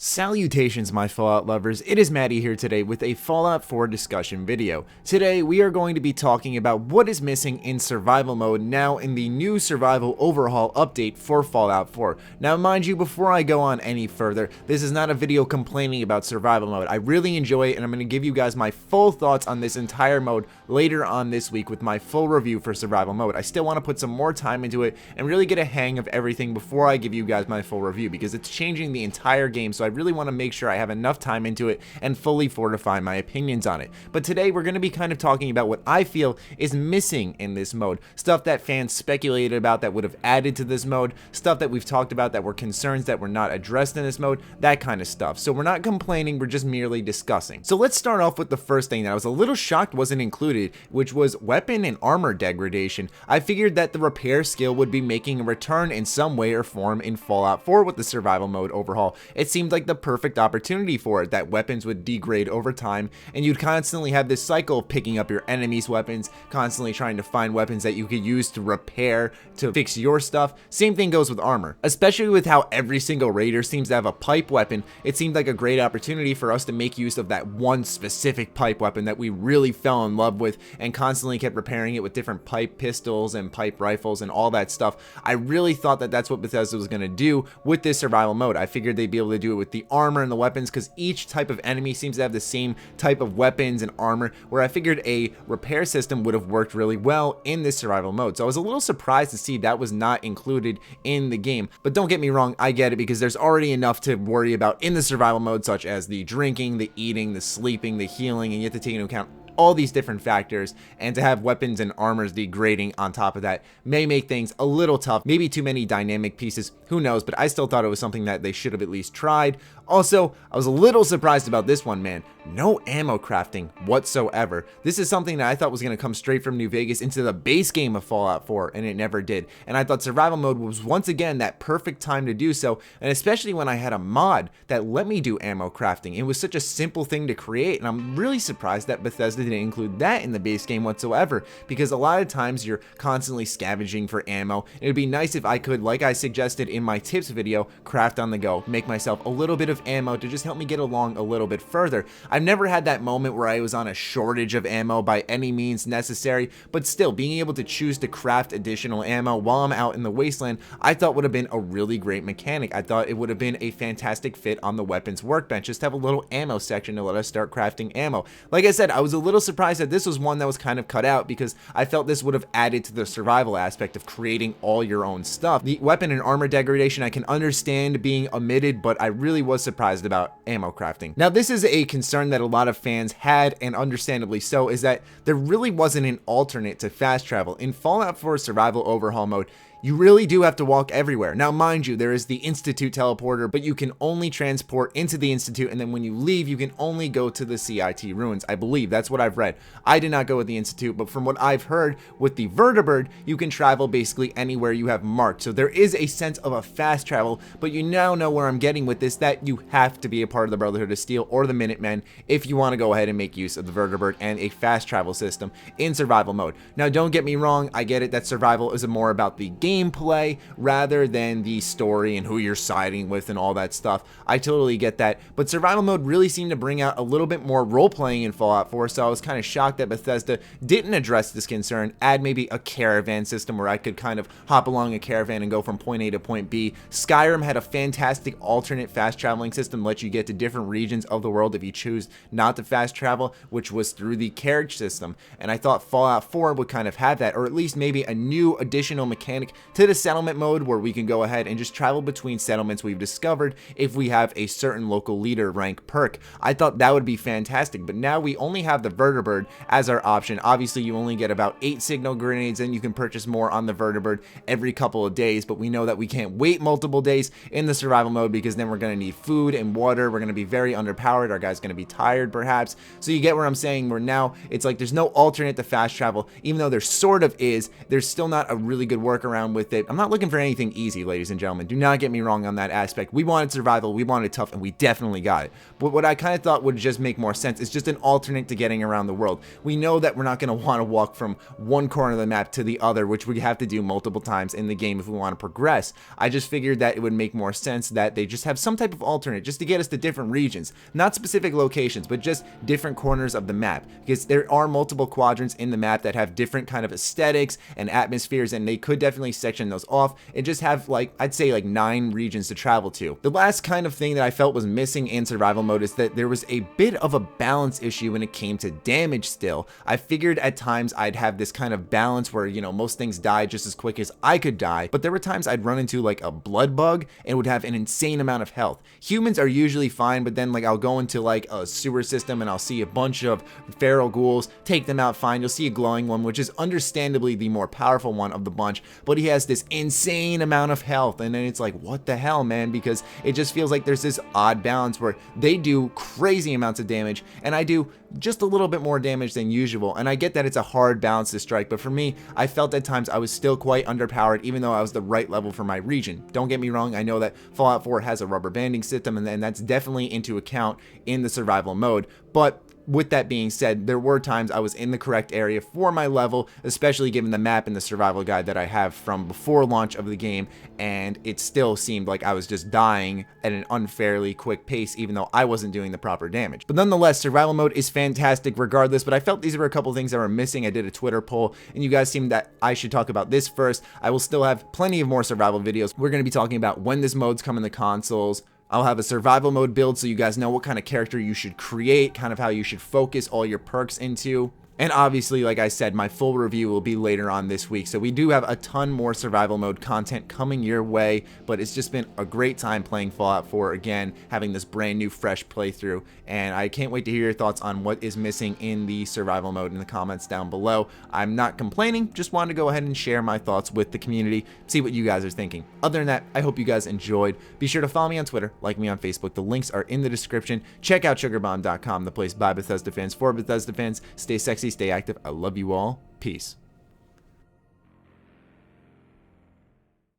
Salutations, my Fallout lovers. It is Matty here today with a Fallout 4 discussion video. Today we are going to be talking about what is missing in survival mode now in the new survival overhaul update for Fallout 4. Now mind you, before I go on any further, this is not a video complaining about survival mode. I really enjoy it and I'm going to give you guys my full thoughts on this entire mode later on this week with my full review for survival mode. I still want to put some more time into it and really get a hang of everything before I give you guys my full review because it's changing the entire game, so I really want to make sure I have enough time into it and fully fortify my opinions on it. But today we're going to be kind of talking about what I feel is missing in this mode, stuff that fans speculated about that would have added to this mode, stuff that we've talked about that were concerns that were not addressed in this mode, that kind of stuff. So we're not complaining, we're just merely discussing. So let's start off with the first thing that I was a little shocked wasn't included, which was weapon and armor degradation. I figured that the repair skill would be making a return in some way or form in Fallout 4 with the survival mode overhaul. It seemed like the perfect opportunity for it, that weapons would degrade over time and you'd constantly have this cycle of picking up your enemy's weapons, constantly trying to find weapons that you could use to repair, to fix your stuff. Same thing goes with armor, especially with how every single raider seems to have a pipe weapon. It seemed like a great opportunity for us to make use of that one specific pipe weapon that we really fell in love with and constantly kept repairing it with different pipe pistols and pipe rifles and all that stuff. I really thought that that's what Bethesda was going to do with this survival mode. I figured they'd be able to do it with the armor and the weapons because each type of enemy seems to have the same type of weapons and armor, where I figured a repair system would have worked really well in this survival mode. So I was a little surprised to see that was not included in the game. But don't get me wrong, I get it because there's already enough to worry about in the survival mode, such as the drinking, the eating, the sleeping, the healing, and you have to take into account all these different factors, and to have weapons and armors degrading on top of that may make things a little tough. Maybe too many dynamic pieces, who knows, but I still thought it was something that they should have at least tried. Also, I was a little surprised about this one, man. No ammo crafting whatsoever. This is something that I thought was going to come straight from New Vegas into the base game of Fallout 4, and it never did. And I thought survival mode was once again that perfect time to do so, and especially when I had a mod that let me do ammo crafting. It was such a simple thing to create, and I'm really surprised that Bethesda didn't include that in the base game whatsoever, because a lot of times you're constantly scavenging for ammo. It would be nice if I could, like I suggested in my tips video, craft on the go, make myself a little bit of ammo to just help me get along a little bit further. I've never had that moment where I was on a shortage of ammo by any means necessary, but still being able to choose to craft additional ammo while I'm out in the wasteland, I thought would have been a really great mechanic. I thought it would have been a fantastic fit on the weapons workbench, just to have a little ammo section to let us start crafting ammo. Like I said, I was a little surprised that this was one that was kind of cut out because I felt this would have added to the survival aspect of creating all your own stuff. The weapon and armor degradation I can understand being omitted, but I really was surprised about ammo crafting. Now this is a concern that a lot of fans had, and understandably so, is that there really wasn't an alternate to fast travel. In Fallout 4 survival overhaul mode, you really do have to walk everywhere. Now, mind you, there is the Institute teleporter, but you can only transport into the Institute, and then when you leave, you can only go to the CIT ruins. I believe that's what I've read. I did not go with the Institute, but from what I've heard, with the Vertibird, you can travel basically anywhere you have marked. So there is a sense of a fast travel, but you now know where I'm getting with this, that you have to be a part of the Brotherhood of Steel or the Minutemen if you want to go ahead and make use of the Vertibird and a fast travel system in survival mode. Now, don't get me wrong, I get it that survival is more about the gameplay rather than the story and who you're siding with and all that stuff. I totally get that, but survival mode really seemed to bring out a little bit more role-playing in Fallout 4, so I was kind of shocked that Bethesda didn't address this concern, add maybe a caravan system where I could kind of hop along a caravan and go from point A to point B. Skyrim had a fantastic alternate fast traveling system, let you get to different regions of the world if you choose not to fast travel, which was through the carriage system, and I thought Fallout 4 would kind of have that, or at least maybe a new additional mechanic to the settlement mode where we can go ahead and just travel between settlements we've discovered if we have a certain local leader rank perk. I thought that would be fantastic, but now we only have the Vertibird as our option. Obviously, you only get about 8 signal grenades, and you can purchase more on the Vertibird every couple of days, but we know that we can't wait multiple days in the survival mode because then we're going to need food and water. We're going to be very underpowered. Our guy's going to be tired perhaps. So you get where I'm saying, where now it's like there's no alternate to fast travel, even though there sort of is. There's still not a really good workaround around with it. I'm not looking for anything easy, ladies and gentlemen. Do not get me wrong on that aspect. We wanted survival, we wanted tough, and we definitely got it. But what I kind of thought would just make more sense is just an alternate to getting around the world. We know that we're not going to want to walk from one corner of the map to the other, which we have to do multiple times in the game if we want to progress. I just figured that it would make more sense that they just have some type of alternate just to get us to different regions, not specific locations, but just different corners of the map, because there are multiple quadrants in the map that have different kind of aesthetics and atmospheres, and they could definitely section those off and just have, like, I'd say like 9 regions to travel to. The last kind of thing that I felt was missing in survival mode is that there was a bit of a balance issue when it came to damage still. I figured at times I'd have this kind of balance where, you know, most things die just as quick as I could die, but there were times I'd run into like a blood bug and would have an insane amount of health. Humans are usually fine, but then like I'll go into like a sewer system and I'll see a bunch of feral ghouls, take them out fine. You'll see a glowing one, which is understandably the more powerful one of the bunch, but he has this insane amount of health, and then it's like, what the hell, man? Because it just feels like there's this odd balance where they do crazy amounts of damage and I do just a little bit more damage than usual. And I get that it's a hard balance to strike, but for me, I felt at times I was still quite underpowered even though I was the right level for my region. Don't get me wrong, I know that Fallout 4 has a rubber banding system, and that's definitely into account in the survival mode, but with that being said, there were times I was in the correct area for my level, especially given the map and the survival guide that I have from before launch of the game, and it still seemed like I was just dying at an unfairly quick pace even though I wasn't doing the proper damage. But nonetheless, survival mode is fantastic regardless, but I felt these were a couple things that were missing. I did a Twitter poll and you guys seemed that I should talk about this first. I will still have plenty of more survival videos. We're going to be talking about when this mode's come in the consoles. I'll have a survival mode build so you guys know what kind of character you should create, kind of how you should focus all your perks into. And obviously, like I said, my full review will be later on this week. So we do have a ton more survival mode content coming your way, but it's just been a great time playing Fallout 4 again, having this brand new fresh playthrough. And I can't wait to hear your thoughts on what is missing in the survival mode in the comments down below. I'm not complaining, just wanted to go ahead and share my thoughts with the community, see what you guys are thinking. Other than that, I hope you guys enjoyed. Be sure to follow me on Twitter, like me on Facebook. The links are in the description. Check out sugarbomb.com, the place by Bethesda fans for Bethesda fans. Stay sexy, stay active. I love you all. Peace.